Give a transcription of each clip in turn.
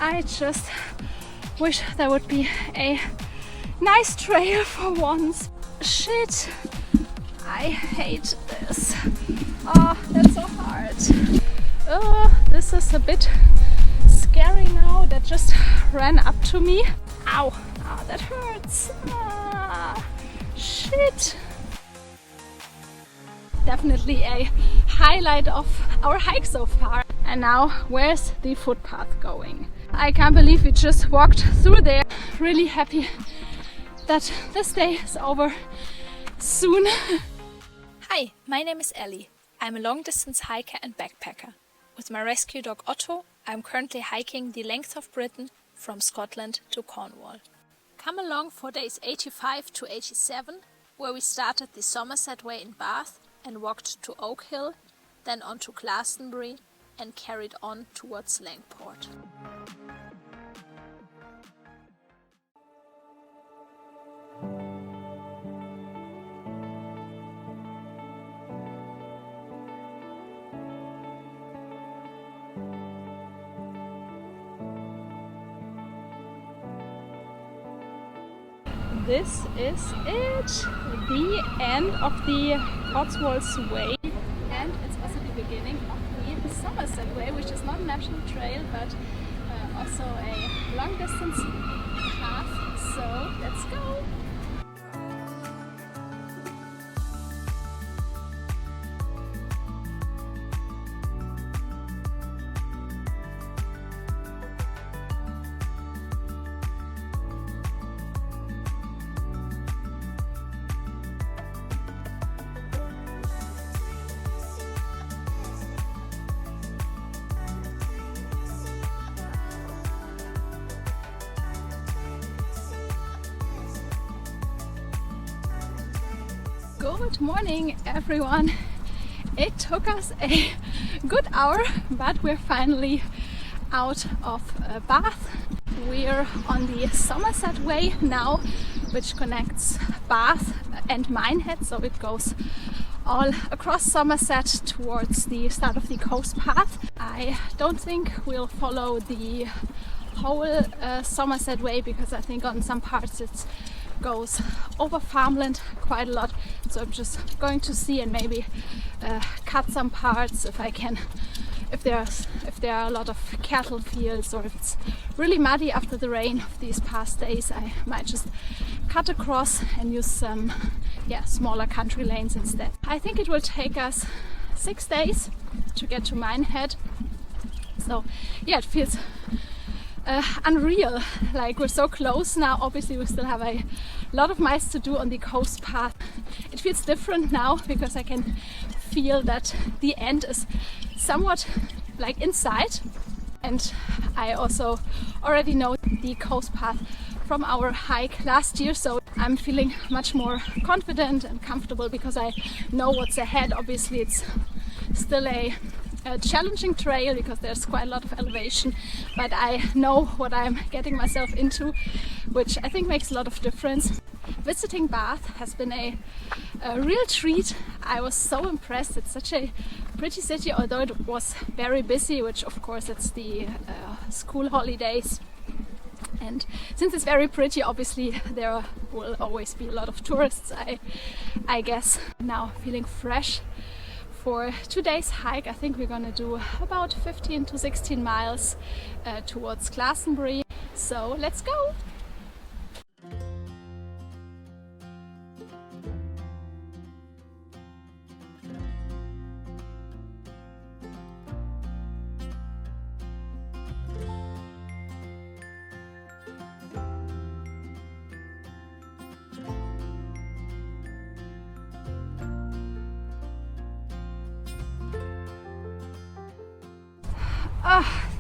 I just wish there would be a nice trail for once. Shit, I hate this. Oh, that's so hard. Oh, this is a bit scary now. That just ran up to me. Ow, oh, that hurts. Ah, shit. Definitely a highlight of our hike so far. And now, where's the footpath going? I can't believe we just walked through there. Really happy that this day is over soon. Hi, my name is Ellie. I'm a long-distance hiker and backpacker. With my rescue dog Otto, I'm currently hiking the length of Britain from Scotland to Cornwall. Come along for days 85 to 87, where we started the Somerset Way in Bath and walked to Oakhill, then on to Glastonbury and carried on towards Langport. This is it, the end of the Cotswolds Way, and it's also the beginning of the Somerset Way, which is not a national trail but also a long distance path, so let's go! Good morning everyone! It took us a good hour, but we're finally out of Bath. We're on the Somerset Way now, which connects Bath and Minehead, so it goes all across Somerset towards the start of the coast path. I don't think we'll follow the whole Somerset Way because I think on some parts it goes over farmland quite a lot, so I'm just going to see and maybe cut some parts if I can, if there are a lot of cattle fields, or if it's really muddy after the rain of these past days. I might just cut across and use some smaller country lanes instead. I think it will take us 6 days to get to Minehead, so yeah, it feels unreal, like we're so close now. Obviously we still have a lot of miles to do on the coast path. It feels different now because I can feel that the end is somewhat like inside, and I also already know the coast path from our hike last year, so I'm feeling much more confident and comfortable because I know what's ahead. Obviously it's still a challenging trail because there's quite a lot of elevation, but I know what I'm getting myself into, which I think makes a lot of difference. Visiting Bath has been a real treat. I was so impressed. It's such a pretty city, although it was very busy, which of course it's the school holidays, and since it's very pretty, obviously there will always be a lot of tourists, I guess. Now feeling fresh for today's hike. I think we're gonna do about 15 to 16 miles towards Glastonbury, so let's go!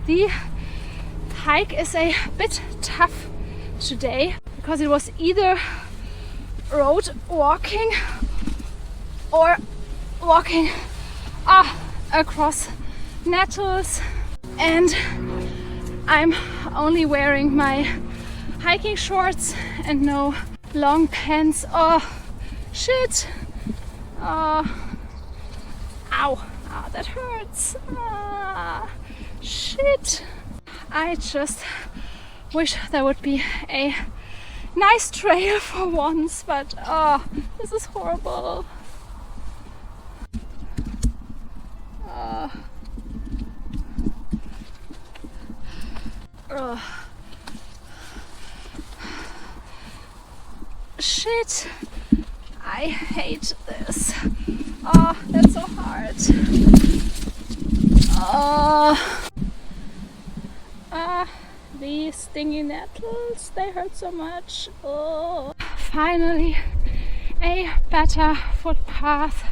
The hike is a bit tough today because it was either road walking or walking across nettles, and I'm only wearing my hiking shorts and no long pants. Oh shit! Ow! That hurts. Shit! I just wish there would be a nice trail for once, but oh, this is horrible. Shit, I hate this. Oh, that's so hard. These stingy nettles, they hurt so much. Oh. Finally, a better footpath.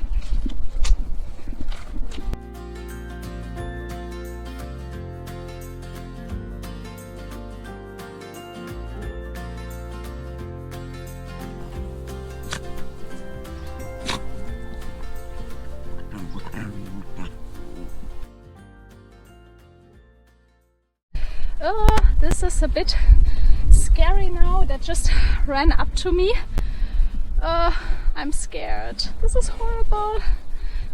This is a bit scary now. That just ran up to me. I'm scared. This is horrible.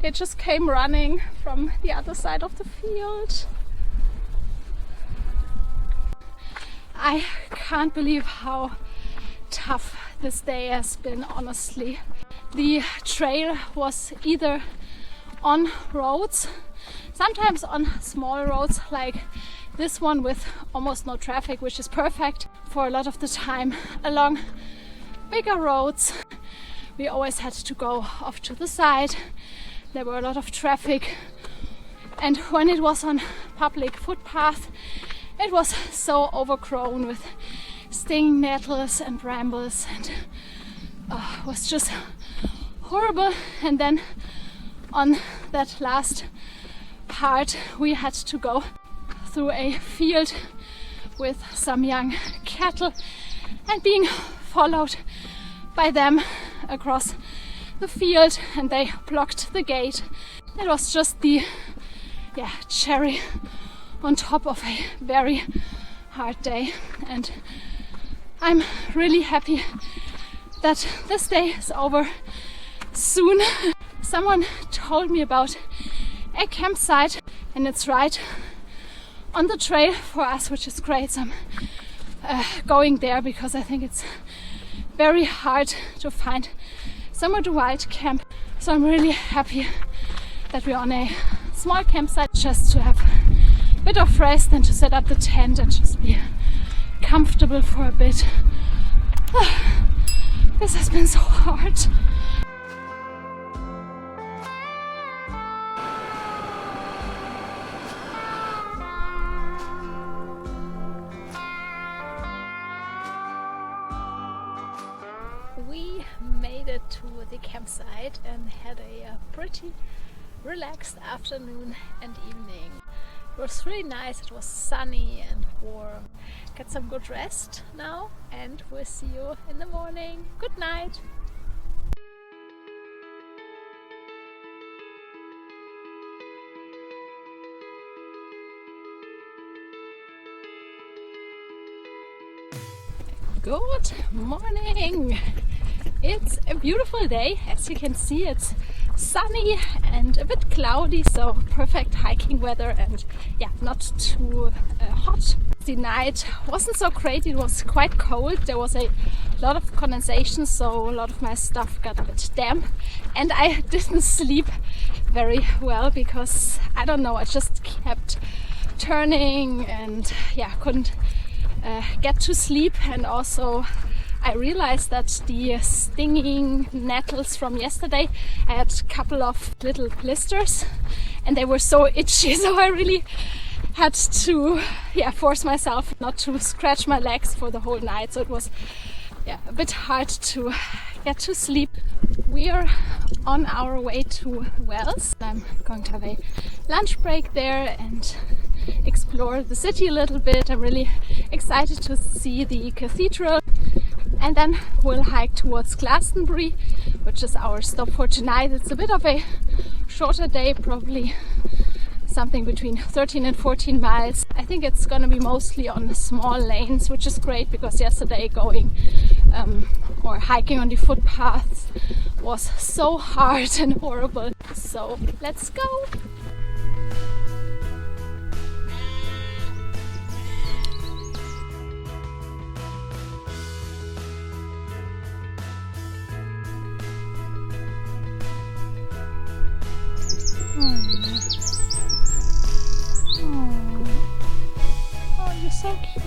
They just came running from the other side of the field. I can't believe how tough this day has been, honestly. The trail was either on roads, sometimes on small roads like this one with almost no traffic, which is perfect for a lot of the time. Along bigger roads, we always had to go off to the side. There were a lot of traffic, and when it was on public footpath, it was so overgrown with stinging nettles and brambles, and it was just horrible. And then on that last part, we had to go through a field with some young cattle and being followed by them across the field, and they blocked the gate. It was just the cherry on top of a very hard day, and I'm really happy that this day is over soon. Someone told me about a campsite, and it's right on the trail for us, which is great. So I'm going there because I think it's very hard to find somewhere to wild camp. So I'm really happy that we're on a small campsite, just to have a bit of rest and to set up the tent and just be comfortable for a bit. This has been so hard. We made it to the campsite and had a pretty relaxed afternoon and evening. It was really nice. It was sunny and warm. Get some good rest now, and we'll see you in the morning. Good night. Good morning! It's a beautiful day. As you can see, it's sunny and a bit cloudy, so perfect hiking weather, and not too hot. The night wasn't so great. It was quite cold. There was a lot of condensation, so a lot of my stuff got a bit damp, and I didn't sleep very well because I don't know, I just kept turning and couldn't get to sleep. And also I realized that the stinging nettles from yesterday, I had a couple of little blisters and they were so itchy, so I really had to force myself not to scratch my legs for the whole night. So it was a bit hard to get to sleep. We are on our way to Wells. I'm going to have a lunch break there and explore the city a little bit. I'm really excited to see the cathedral, and then we'll hike towards Glastonbury, which is our stop for tonight. It's a bit of a shorter day, probably something between 13 and 14 miles. I think it's gonna be mostly on small lanes, which is great because yesterday going or hiking on the footpaths was so hard and horrible. So let's go! Oh, you're so cute.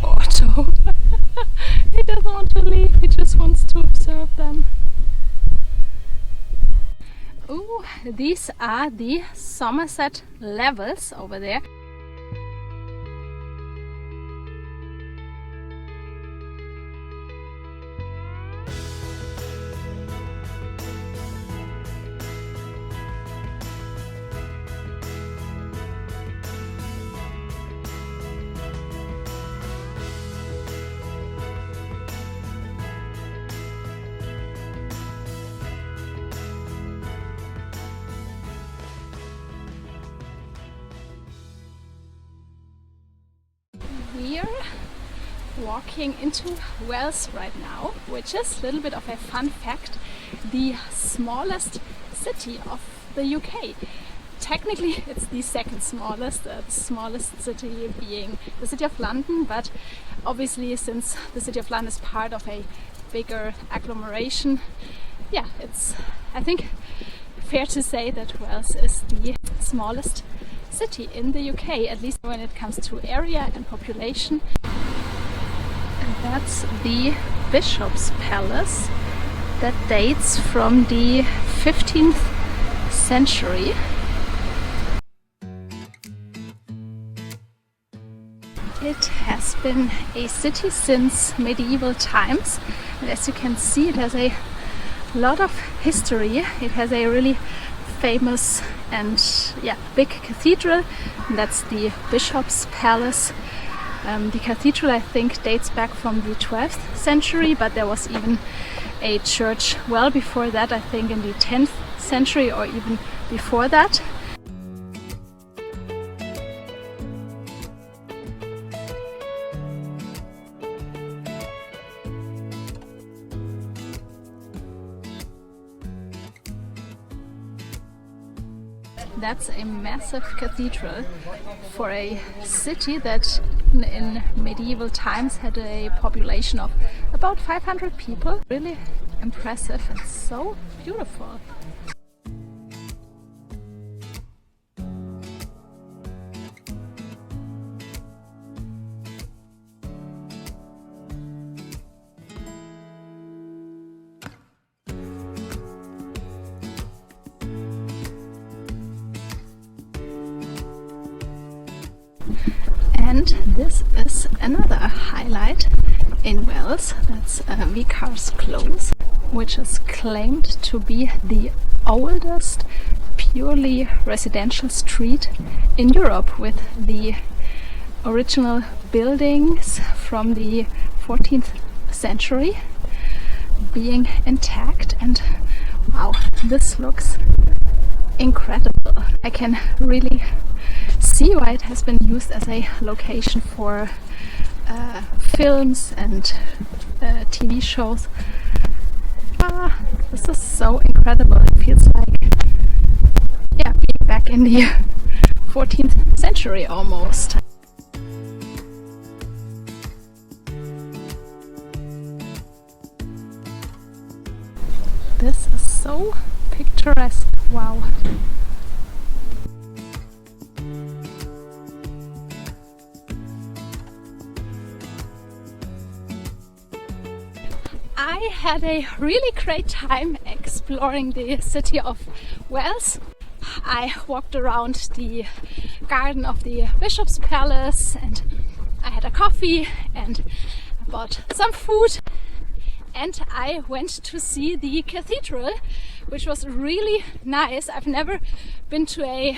Otto. He doesn't want to leave, he just wants to observe them. Ooh, these are the Somerset levels over there. We're walking into Wales right now, which is a little bit of a fun fact, the smallest city of the UK. Technically it's the second smallest, the smallest city being the city of London, but obviously since the city of London is part of a bigger agglomeration, yeah, it's, I think, fair to say that Wales is the smallest city in the UK, at least when it comes to area and population. And that's the Bishop's Palace that dates from the 15th century. It has been a city since medieval times, and as you can see, it has a lot of history. It has a really famous and big cathedral, and that's the Bishop's Palace. The cathedral, I think, dates back from the 12th century, but there was even a church well before that, I think in the 10th century or even before that. That's a massive cathedral for a city that in medieval times had a population of about 500 people. Really impressive and so beautiful. And this is another highlight in Wales, that's Vicar's Close, which is claimed to be the oldest purely residential street in Europe, with the original buildings from the 14th century being intact. And wow, this looks incredible. I can really see why it has been used as a location for films and TV shows. This is so incredible. It feels like being back in the 14th century almost. This is so picturesque. Wow. I had a really great time exploring the city of Wales. I walked around the garden of the Bishop's Palace and I had a coffee and bought some food, and I went to see the cathedral, which was really nice. I've never been to a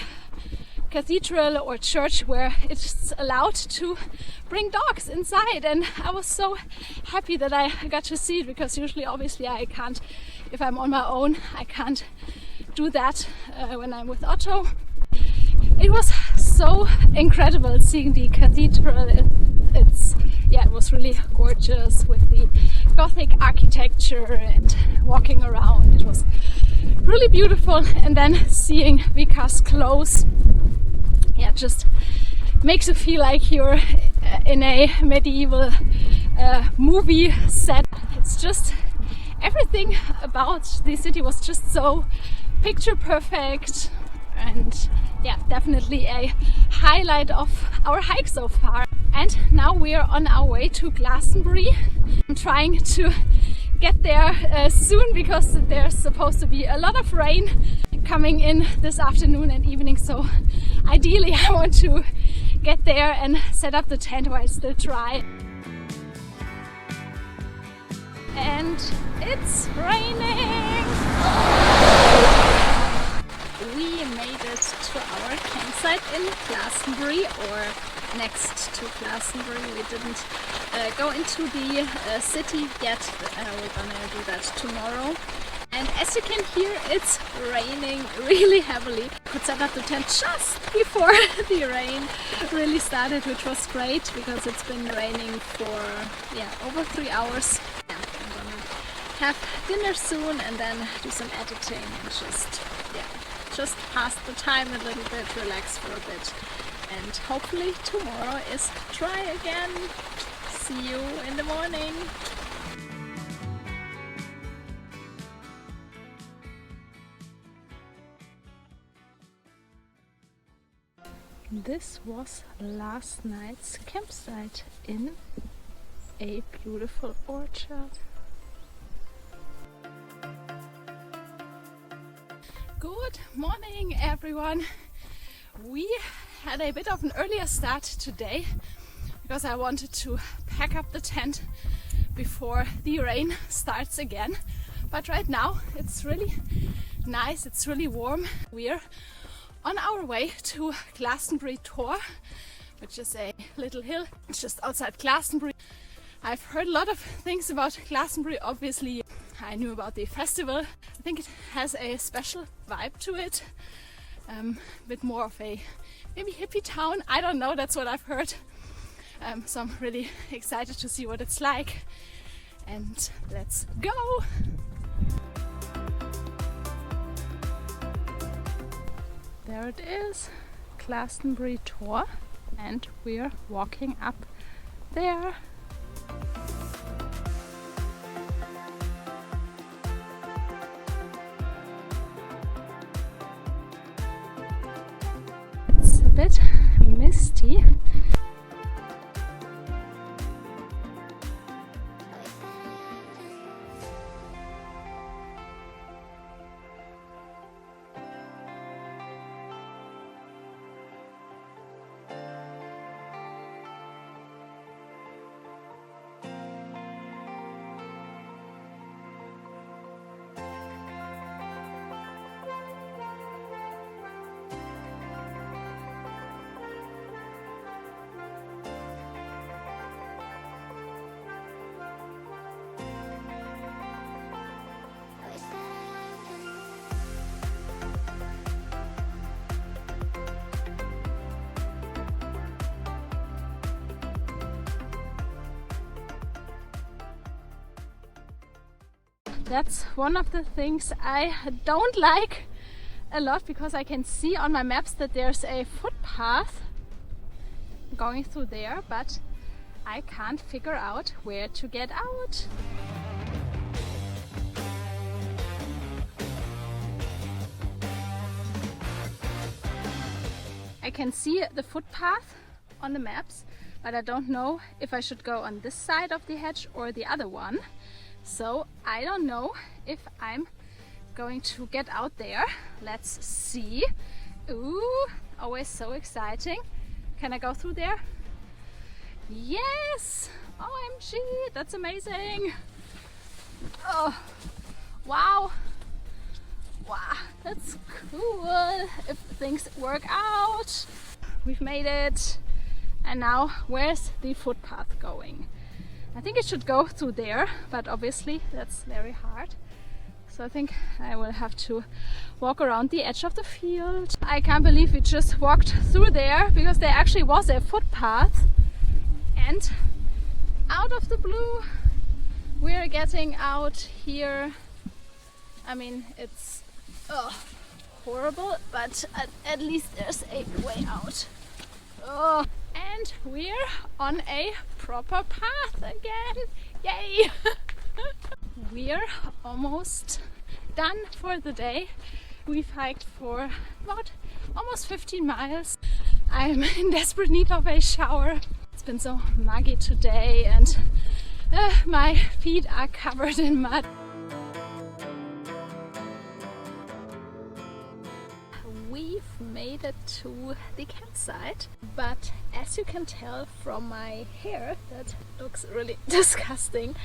cathedral or church where it's allowed to bring dogs inside, and I was so happy that I got to see it, because usually obviously I can't, if I'm on my own, I can't do that when I'm with Otto. It was so incredible seeing the cathedral. It was really gorgeous with the Gothic architecture and walking around. It was really beautiful, and then seeing Vicar's Close. just makes you feel like you're in a medieval movie set. It's just everything about the city was just so picture perfect, and yeah, definitely a highlight of our hike so far. And now we are on our way to Glastonbury. I'm trying to get there soon because there's supposed to be a lot of rain coming in this afternoon and evening, so ideally I want to get there and set up the tent while it's still dry. And it's raining! We made it to our campsite in Glastonbury, or next to Glastonbury. We didn't go into the city yet. We're gonna do that tomorrow. And as you can hear, it's raining really heavily. Could set up the tent just before the rain really started, which was great because it's been raining for over 3 hours. Yeah, I'm gonna have dinner soon and then do some editing and just pass the time a little bit, relax for a bit, and hopefully tomorrow is dry again. See you in the morning. This was last night's campsite in a beautiful orchard. Good morning, everyone. We had a bit of an earlier start today because I wanted to pack up the tent before the rain starts again. But right now it's really nice, it's really warm. We're on our way to Glastonbury Tor, which is a little hill just outside Glastonbury. I've heard a lot of things about Glastonbury. Obviously, I knew about the festival. I think it has a special vibe to it. A bit more of a maybe hippie town. I don't know, that's what I've heard. So I'm really excited to see what it's like. And let's go! There it is, Glastonbury Tor, and we're walking up there. It's a bit misty. That's one of the things I don't like a lot, because I can see on my maps that there's a footpath going through there, but I can't figure out where to get out. I can see the footpath on the maps, but I don't know if I should go on this side of the hedge or the other one. So I don't know if I'm going to get out there. Let's see. Ooh, always so exciting. Can I go through there? Yes! OMG, that's amazing. Oh, wow. Wow, that's cool. If things work out. We've made it. And now, where's the footpath going? I think it should go through there, but obviously that's very hard. So I think I will have to walk around the edge of the field. I can't believe we just walked through there, because there actually was a footpath. And out of the blue, we're getting out here. I mean, it's horrible, but at least there's a way out. Oh, and we're on a proper path again. Yay! We're almost done for the day. We've hiked for about almost 15 miles. I'm in desperate need of a shower. It's been so muggy today and my feet are covered in mud. We've made it to the campsite, but as you can tell from my hair that looks really disgusting,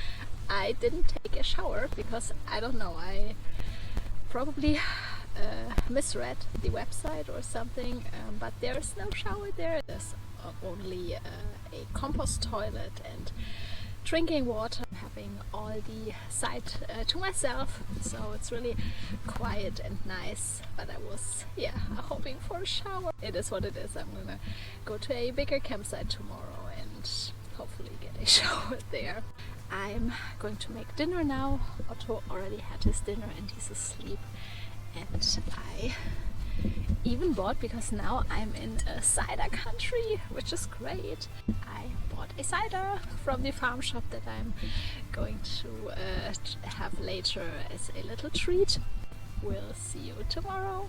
I didn't take a shower because I don't know, I probably misread the website or something, but there's no shower there. There's only a compost toilet and drinking water, having all the site to myself, so it's really quiet and nice. But I was hoping for a shower. It is what it is. I'm gonna go to a bigger campsite tomorrow and hopefully get a shower there. I'm going to make dinner now. Otto already had his dinner and he's asleep, and I even bought, because now I'm in a cider country, which is great. I bought a cider from the farm shop that I'm going to have later as a little treat. We'll see you tomorrow.